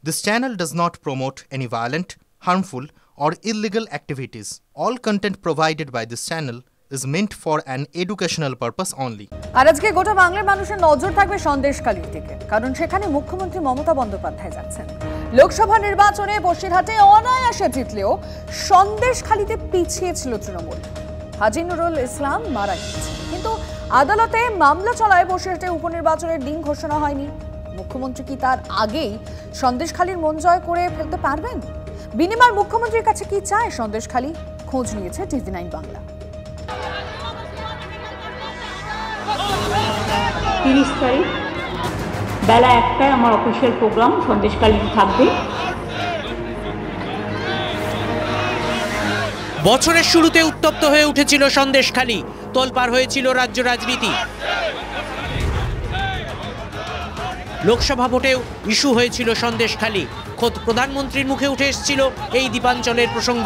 This channel does not promote any violent, harmful, or illegal activities. All content provided by this channel is meant for an educational purpose only. আর আজকে গোটা বাংলার মানুষের নজর থাকবে সন্দেশখালীর দিকে, কারণ সেখানে মুখ্যমন্ত্রী মমতা বন্দ্যোপাধ্যায় যাচ্ছেন। লোকসভা নির্বাচনে বসিরহাটে অনায়াসে জিতলেও সন্দেশখালীতে পিছিয়ে ছিল তৃণমূল। হাজী নুরুল ইসলাম মারা গিয়েছেন, কিন্তু আদালতে মামলা চলায় বসিরহাটে উপনির্বাচনের দিন ঘোষণা হয়নি। মুখ্যমন্ত্রী কি তার আগেই সন্দেশখালীর মন জয় করে ফেলতে পারবেন? বিনিময় মুখ্যমন্ত্রীর কাছে কি চায় সন্দেশখালী? খোঁজ নিয়েছে TV9 বাংলা। 30 তারিখ বেলা 1টায় আমার অফিসিয়াল প্রোগ্রাম সন্দেশখালীতে থাকবে। বছরের শুরুতে উত্তপ্ত হয়ে উঠেছিল সন্দেশখালী, তোলপাড় হয়েছিল রাজ্য রাজনীতি। লোকসভা ভোটেও ইস্যু হয়েছিল সন্দেশখালী, খোদ প্রধানমন্ত্রীর মুখে উঠে এসেছিল এই দ্বীপাঞ্চলের প্রসঙ্গ।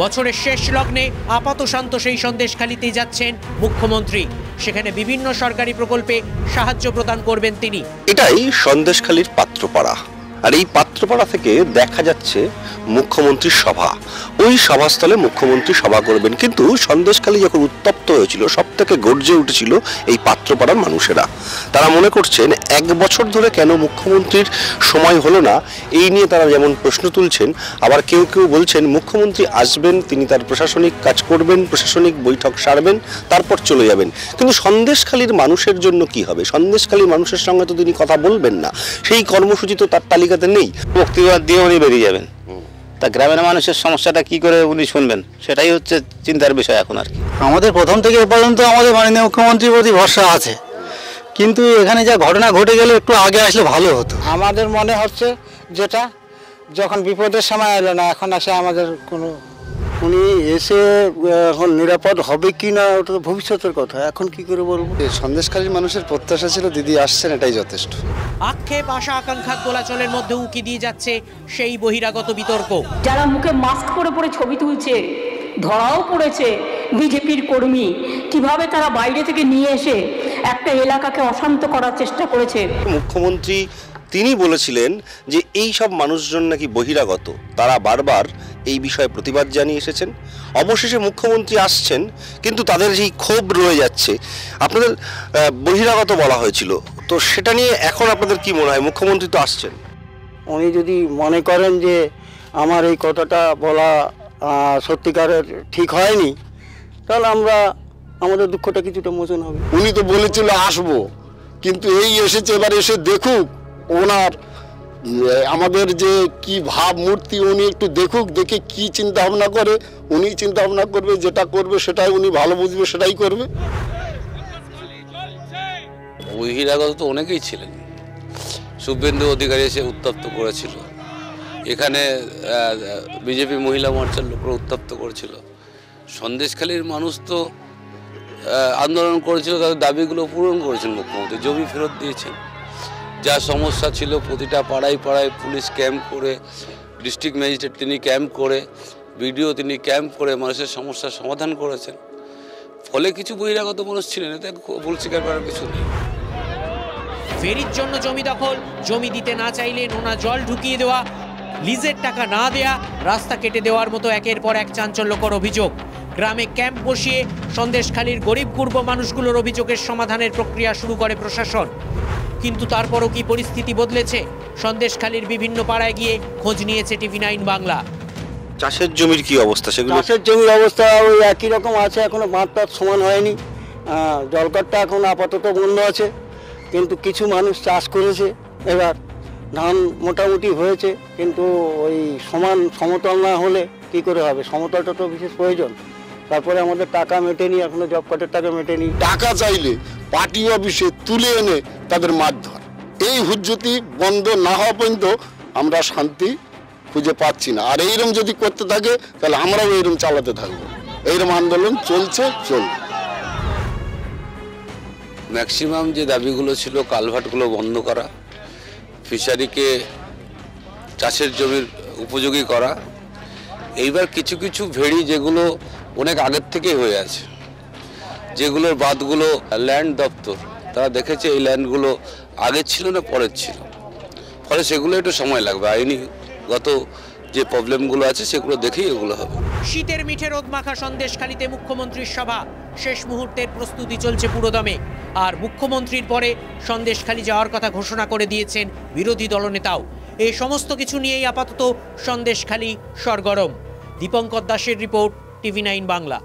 বছরের শেষ লগ্নে আপাত শান্ত সেই সন্দেশখালীতেই যাচ্ছেন মুখ্যমন্ত্রী। সেখানে বিভিন্ন সরকারি প্রকল্পে সাহায্য প্রদান করবেন তিনি। এটাই সন্দেশখালীর পাত্রপাড়া, আর এই পাত্রপাড়া থেকে দেখা যাচ্ছে মুখ্যমন্ত্রীর সভা। ওই সভাস্থলে মুখ্যমন্ত্রী সভা করবেন, কিন্তু সন্দেশখালী যখন উত্তপ্ত হয়েছিল সব থেকে গর্জে উঠেছিল এই পাত্রপাড়ার মানুষেরা। তারা মনে করছেন 1 বছর ধরে কেন মুখ্যমন্ত্রীর সময় হলো না, এই নিয়ে তারা যেমন প্রশ্ন তুলছেন, আবার কেউ কেউ বলছেন মুখ্যমন্ত্রী আসবেন, তিনি তার প্রশাসনিক কাজ করবেন, প্রশাসনিক বৈঠক সারবেন, তারপর চলে যাবেন। কিন্তু সন্দেশখালীর মানুষের জন্য কি হবে? সন্দেশখালীর মানুষের সঙ্গে তো তিনি কথা বলবেন না, সেই কর্মসূচি তো তার তালিকাতে নেই। বক্তব্য দিয়ে উনি বেরিয়ে যাবেন, তা গ্রামের মানুষের সমস্যাটা কি করে উনি শুনবেন, সেটাই হচ্ছে চিন্তার বিষয় এখন আর কি। আমাদের প্রথম থেকে এ পর্যন্ত আমাদের মাননীয় মুখ্যমন্ত্রীর প্রতি ভরসা আছে, কিন্তু এখানে যা ঘটনা ঘটে গেলে একটু আগে আসলে ভালো হতো। আমাদের মনে হচ্ছে যেটা যখন বিপদের সময় এলো না, এখন আসে আমাদের কোনো উনি এসে এখন নিরাপদ হবে কি না ওটা তো ভবিষ্যতের কথা, এখন কি করে বলবো। সন্দেশখালীর মানুষের প্রত্যাশা ছিল দিদি আসছেন, এটাই যথেষ্ট। আক্ষেপ আশা আকাঙ্ক্ষার দোলাচলের মধ্যে উকি দিয়ে যাচ্ছে সেই বহিরাগত বিতর্ক। যারা মুখে মাস্ক পরে পরে ছবি তুলছে, ধরাও পড়েছে বিজেপির কর্মী, কিভাবে তারা বাইরে থেকে নিয়ে এসে একটা এলাকাকে অশান্ত করার চেষ্টা করেছে। মুখ্যমন্ত্রী তিনি বলেছিলেন যে এই সব মানুষজন নাকি বহিরাগত, তারা বারবার এই বিষয়ে প্রতিবাদ জানিয়ে এসেছেন। অবশেষে মুখ্যমন্ত্রী আসছেন, কিন্তু তাদের সেই ক্ষোভ রয়ে যাচ্ছে। আপনাদের বহিরাগত বলা হয়েছিল, তো সেটা নিয়ে এখন আপনাদের কি মনে হয়? মুখ্যমন্ত্রী তো আসছেন, উনি যদি মনে করেন যে আমার এই কথাটা বলা সত্যিকারের ঠিক হয়নি, তাহলে আমাদের দুঃখটা কিছুটা মোচন হবে। উনি তো বলেছিল আসবো, কিন্তু এই এসেছে, এবার এসে দেখুক ওনার আমাদের যে কি ভাবমূর্তি, উনি একটু দেখুক, দেখে কি চিন্তা ভাবনা করে। উনি চিন্তা ভাবনা করবে, যেটা করবে সেটাই উনি ভালো বুঝবে, সেটাই করবে। বহিরাগত তো অনেকেই ছিলেন, শুভেন্দু অধিকারী এসে উত্তপ্ত করেছিল, এখানে বিজেপি মহিলা মোর্চার লোকরা উত্তপ্ত করেছিল। সন্দেশখালীর মানুষ তো আন্দোলন করেছিল, তাদের দাবিগুলো পূরণ করেছেন মুখ্যমন্ত্রী, জমি ফেরত দিয়েছেন। যা সমস্যা ছিল প্রতিটা পাড়ায় পাড়ায় পুলিশ ক্যাম্প করে, ডিস্ট্রিক্ট ম্যাজিস্ট্রেট তিনি ক্যাম্প করে, বিডিও তিনি ক্যাম্প করে মানুষের সমস্যার সমাধান করেছেন। ফলে কিছু বহিরাগত মানুষ ছিলেন, এতে ভুল স্বীকার করার কিছু নেই। ফেরির জন্য জমি দখল, জমি দিতে না চাইলে নোনা জল ঢুকিয়ে দেওয়া, লিজের টাকা না দেয়া, রাস্তা কেটে দেওয়ার মতো একের পর এক চাঞ্চল্যকর অভিযোগ। গ্রামে ক্যাম্প বসিয়ে সন্দেশখালীর গরিব গুরব মানুষগুলোর অভিযোগের সমাধানের প্রক্রিয়া শুরু করে প্রশাসন। কিন্তু তারপরও কি পরিস্থিতি বদলেছে? সন্দেশখালীর বিভিন্ন পাড়ায় গিয়ে খোঁজ নিয়েছে TV9 বাংলা। চাষের জমির কি অবস্থা? সেগুলো চাষের জমির অবস্থা ওই একই রকম আছে, এখনো বাঁধটার সমান হয়নি। জলকাটটা এখন আপাতত বন্ধ আছে, কিন্তু কিছু মানুষ চাষ করেছে। এবার ধান মোটামুটি হয়েছে, কিন্তু ওই সমতল না হলে কি করে হবে? সমতলটা তো বিশেষ প্রয়োজন। তারপরে আমাদের টাকা মেটেনি, এখনো জব কার্ডের টাকা মেটেনি। টাকা চাইলে পার্টি অফিসে তুলে এনে তাদের মারধর, এই হুজ্জতি বন্ধ না হওয়া পর্যন্ত আমরা শান্তি খুঁজে পাচ্ছি না। আর এইরকম যদি করতে থাকে তাহলে আমরাও এইরকম চালাতে থাকবো। এইরকম আন্দোলন চলবে। ম্যাক্সিমাম যে দাবিগুলো ছিল, কালভার্টগুলো বন্ধ করা, ফিশারিকে চাষের জমির উপযোগী করা, এইবার কিছু কিছু ভেড়ি যেগুলো অনেক আগের থেকেই হয়ে আছে, যেগুলোর বাঁধগুলো ল্যান্ড দপ্তর তারা দেখেছে এই ল্যান্ডগুলো আগে ছিল না পরের ছিল, ফলে সেগুলো একটু সময় লাগবে, আইনিগত যে প্রবলেমগুলো আছে সেগুলো দেখেই এগুলো হবে। শীতের মিঠে রোদ মাখা সন্দেশখালীতে মুখ্যমন্ত্রীর সভা, শেষ মুহূর্তের প্রস্তুতি চলছে পুরোদমে। আর মুখ্যমন্ত্রীর পরে সন্দেশখালী যাওয়ার কথা ঘোষণা করে দিয়েছেন বিরোধী দলনেতাও। এই সমস্ত কিছু নিয়েই আপাতত সন্দেশখালী সরগরম। দীপঙ্কর দাসের রিপোর্ট, TV9 বাংলা।